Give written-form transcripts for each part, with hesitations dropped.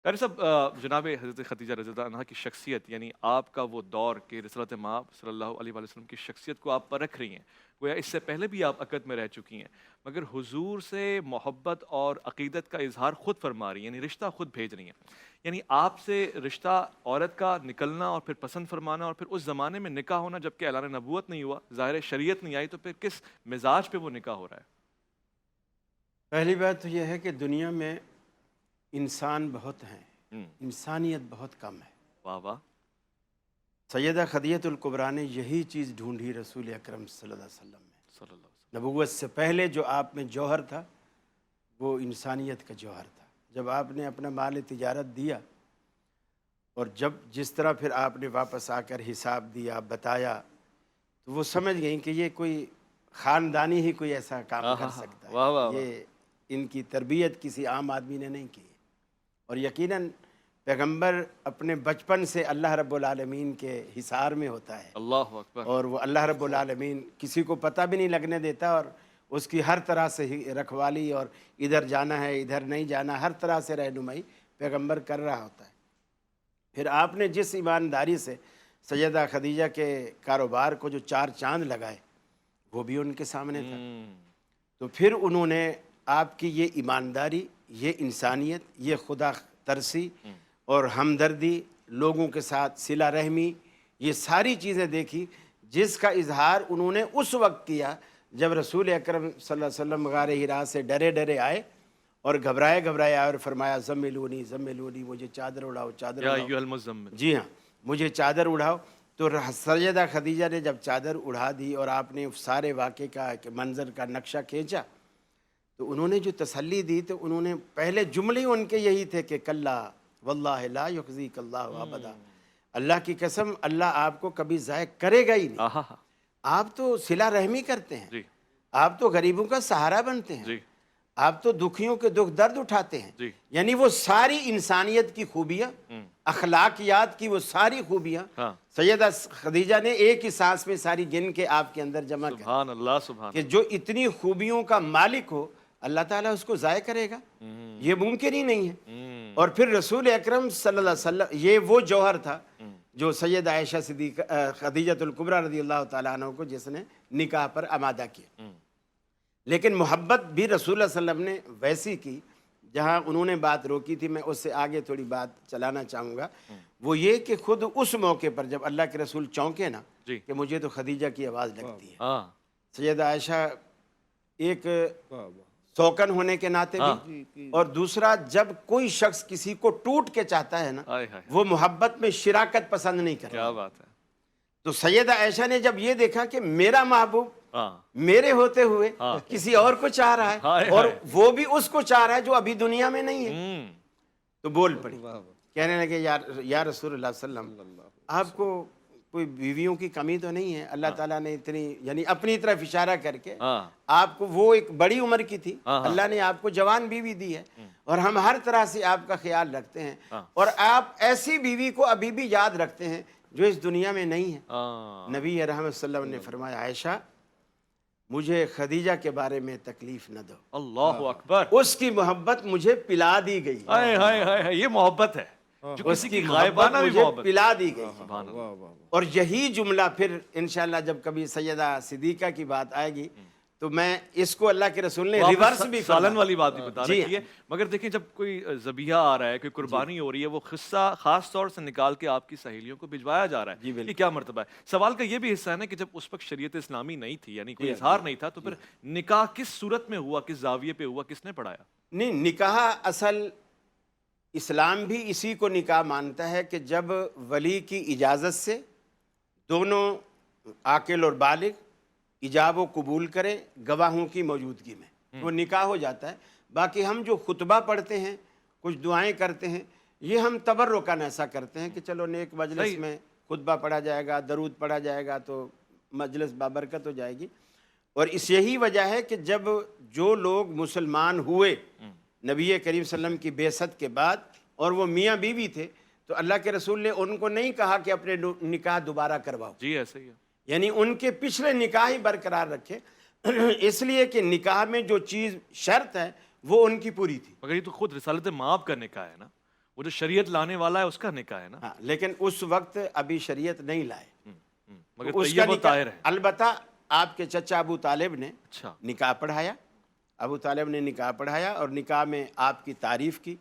क़ारी साहब, जनाब हज़रत ख़दीजा रज़ी अल्लाह अन्हा की शख्सियत, यानी आपका वो दौर कि रसूलत माब सल्लल्लाहु अलैहि वसल्लम की शख्सियत को आप परख रही हैं। गोया इससे पहले भी आप अक़द में रह चुकी हैं, मगर हुज़ूर से मोहब्बत और अक़ीदत का इज़हार ख़ुद फ़रमा रही हैं, यानी रिश्ता ख़ुद भेज रही हैं। यानी आपसे रिश्ता औरत का निकलना और फिर पसंद फ़रमाना और फिर उस ज़माने में निकाह होना, जबकि ऐलान नबूवत नहीं हुआ, ज़ाहिर है शरीयत नहीं आई, तो फिर किस मिज़ाज पे वो निकाह हो रहा है? पहली बात तो ये है कि दुनिया में इंसान बहुत हैं, हुँ। इंसानियत बहुत कम है। वाह, वाह! सैयदा खदीजतुल कुबरा ने यही चीज़ ढूँढी रसूल अकरम सल्लल्लाहु अलैहि वसल्लम में। सल्लल्लाहु अलैहि वसल्लम। नबूवत से पहले जो आप में जौहर था, वो इंसानियत का जौहर था। जब आपने अपना माल तिजारत दिया और जब जिस तरह फिर आपने वापस आकर हिसाब दिया, बताया, तो वो समझ गईं कि ये कोई ख़ानदानी ही कोई ऐसा काम कर सकता है। वाह, वाह, वाह! ये इनकी तरबियत किसी आम आदमी ने नहीं की है। और यकीनन पैगंबर अपने बचपन से अल्लाह रब्बुल आलमीन के हिसार में होता है, अल्लाहु अकबर! और वो अल्लाह रब्बुल आलमीन किसी को पता भी नहीं लगने देता, और उसकी हर तरह से ही रखवाली, और इधर जाना है इधर नहीं जाना, हर तरह से रहनुमाई पैगंबर कर रहा होता है। फिर आपने जिस ईमानदारी से सैयदा खदीजा के कारोबार को जो 4 चाँद लगाए, वो भी उनके सामने था। तो फिर उन्होंने आपकी ये ईमानदारी, ये इंसानियत, ये खुदा तरसी और हमदर्दी, लोगों के साथ सिला रहमी, ये सारी चीज़ें देखी, जिसका इजहार उन्होंने उस वक्त किया जब रसूल अकरम सल्लल्लाहु अलैहि वसल्लम गारे हिरा से डरे डरे आए और घबराए घबराए आए और फरमाया ज़म्मिलूनी ज़म्मिलूनी, मुझे चादर उड़ाओ चादर या उड़ाओ। अय्युहल मुज़्ज़म्मिल। जी हाँ, मुझे चादर उड़ाओ। तो सैयदा खदीजा ने जब चादर उड़ा दी और आपने उस सारे वाक़े का मंज़र का नक्शा खींचा, तो उन्होंने जो तसल्ली दी, तो उन्होंने पहले जुमले उनके यही थे कि कल्ला वल्लाहि ला युख़ज़ीकल्लाहु अबदा, अल्लाह की कसम, अल्लाह आपको कभी ज़ाय करेगा ही नहीं। आहा! आप तो सिला रहमी करते हैं, जी, आप तो गरीबों का सहारा बनते हैं, जी, आप तो दुखियों के दुख दर्द उठाते हैं। जी। यानी वो सारी इंसानियत की खूबियाँ, हुँ। अखलाकियात की वो सारी खूबियाँ हाँ। सैयदा खदीजा ने एक ही सांस में सारी गिन के आपके अंदर जमा कर, सुभान अल्लाह, सुभान कि जो इतनी खूबियों का मालिक हो, अल्लाह ताला उसको ज़ाय करेगा, ये मुमकिन ही नहीं है। अल्लाह। और फिर रसूल अकरम सल्लल्लाहु अलैहि वसल्लम, ये वो जौहर था जो सैयद आयशा सिद्दीक़ा खदीजतुल कुबरा रज़ियल्लाहु ताला अन्हा को जिसने निकाह पर आमादा किया। लेकिन मोहब्बत भी रसूल सल्लल्लाहु अलैहि वसल्लम ने वैसी की, जहाँ उन्होंने बात रोकी थी, मैं उससे आगे थोड़ी बात चलाना चाहूँगा। वो ये कि खुद उस मौके पर जब अल्लाह के रसूल चौंके ना, जी। कि मुझे तो खदीजा की आवाज़ लगती है। हाँ, सैयद आयशा एक शौकन होने के नाते हाँ। भी, और दूसरा जब कोई शख्स किसी को टूट के चाहता है ना, आय हाय! वो मोहब्बत में शिराकत पसंद नहीं करता। क्या बात है! तो सैयदा आयशा ने जब ये देखा कि मेरा महबूब हाँ, मेरे होते हुए हाँ। किसी और को चाह रहा हाय, है, और हाय। वो भी उसको चाह रहा है जो अभी दुनिया में नहीं है, हुँ, तो बोल पड़ी, कहने लगे या रसूलुल्लाह सल्लल्लाहु अलैहि वसल्लम, आपको कोई बीवियों की कमी तो नहीं है? अल्लाह ताला ने इतनी, यानी अपनी तरफ इशारा करके, हाँ, आपको, वो एक बड़ी उम्र की थी, हाँ, हाँ। अल्लाह ने आपको जवान बीवी दी है, और हम हर तरह से आपका ख्याल रखते हैं, हाँ। और आप ऐसी बीवी को अभी भी याद रखते हैं जो इस दुनिया में नहीं है। हाँ। नबी रहमत सल्लल्लाहु अलैहि वसल्लम ने फरमाया, आयशा, मुझे खदीजा के बारे में तकलीफ न दो, अल्लाहु अकबर! उसकी मोहब्बत मुझे पिला दी गई, हाय, हाय, हाय, हाय! ये मोहब्बत है, जो किसी उसकी की मोहब्बत गायबाना भी मुझे मोहब्बत। पिला दी गई। सुभान अल्लाह। और यही जुमला फिर इंशाअल्लाह जब कभी सैयदा सिद्दीक़ा की बात आएगी, तो मैं इसको अल्लाह के रसूल ने तो आपने रिवर्स भी सालन फरमाया। वाली बात भी बता जी रखी है, मगर देखिए, जब कोई ज़बिया आ रहा है, कोई कुर्बानी हो रही है, वो किस्सा खास तौर से निकाल के आपकी सहेलियों को भिजवाया जा रहा जी, है, बिल्कुल। ये क्या मर्तबा है? सवाल का ये भी हिस्सा है ना कि जब उस वक्त शरीयत इस्लामी नहीं थी, यानी कोई इज़हार नहीं था, तो फिर निकाह किस सूरत में हुआ, किस ज़ाविये पे हुआ, किसने पढ़ाया? नहीं, निकाह असल इस्लाम भी इसी को निकाह मानता है कि जब वली की इजाज़त से दोनों आकिल और बालिग इजाब व कबूल करें गवाहों की मौजूदगी में, वो निकाह हो जाता है। बाकी हम जो खुतबा पढ़ते हैं, कुछ दुआएं करते हैं, ये हम तबर्रुकन ऐसा करते हैं कि चलो नेक मजलिस में खुतबा पढ़ा जाएगा, दरूद पढ़ा जाएगा, तो मजलिस बाबरकत हो जाएगी। और इस यही वजह है कि जब जो लोग मुसलमान हुए नबी करीम सल्लम की बेसत के बाद, और वो मियाँ बीवी थे, तो अल्लाह के रसूल ने उनको नहीं कहा कि अपने निकाह दोबारा करवाओ, जी, ऐसे ही है। यानी उनके पिछले निकाह ही बरकरार रखे, इसलिए कि निकाह में जो चीज़ शर्त है वो उनकी पूरी थी। मगर ये तो खुद रिसालत माब का निकाह है ना, وہ جو شریعت لانے والا ہے اس کا نکاح ہے نا. ہاں لیکن اس وقت ابھی شریعت نہیں لائے. مگر اس کا طیب و نکاح طاہر ہے. البتہ آپ کے چچا ابو طالب نے اچھا. نکاح پڑھایا. ابو طالب نے نکاح پڑھایا اور نکاح میں آپ کی تعریف کی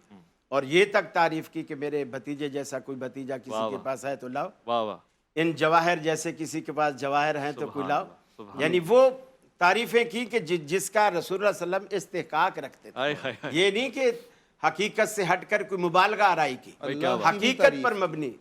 اور یہ تک تعریف کی کہ میرے بھتیجے جیسا کوئی بھتیجا کسی کے پاس ہے تو لاؤ, واہ واہ. ان جواہر جیسے کسی کے پاس جواہر ہیں تو کوئی لاؤ. سبحان یعنی وہ تعریفیں کی کہ جس کا رسول اللہ صلی اللہ علیہ وسلم استحقاق رکھتے تھے. ہائے ہائے ہائے. یہ نہیں کہ حقیقت سے ہٹ کر کوئی مبالغہ آرائی کی, کیا بات. حقیقت پر مبنی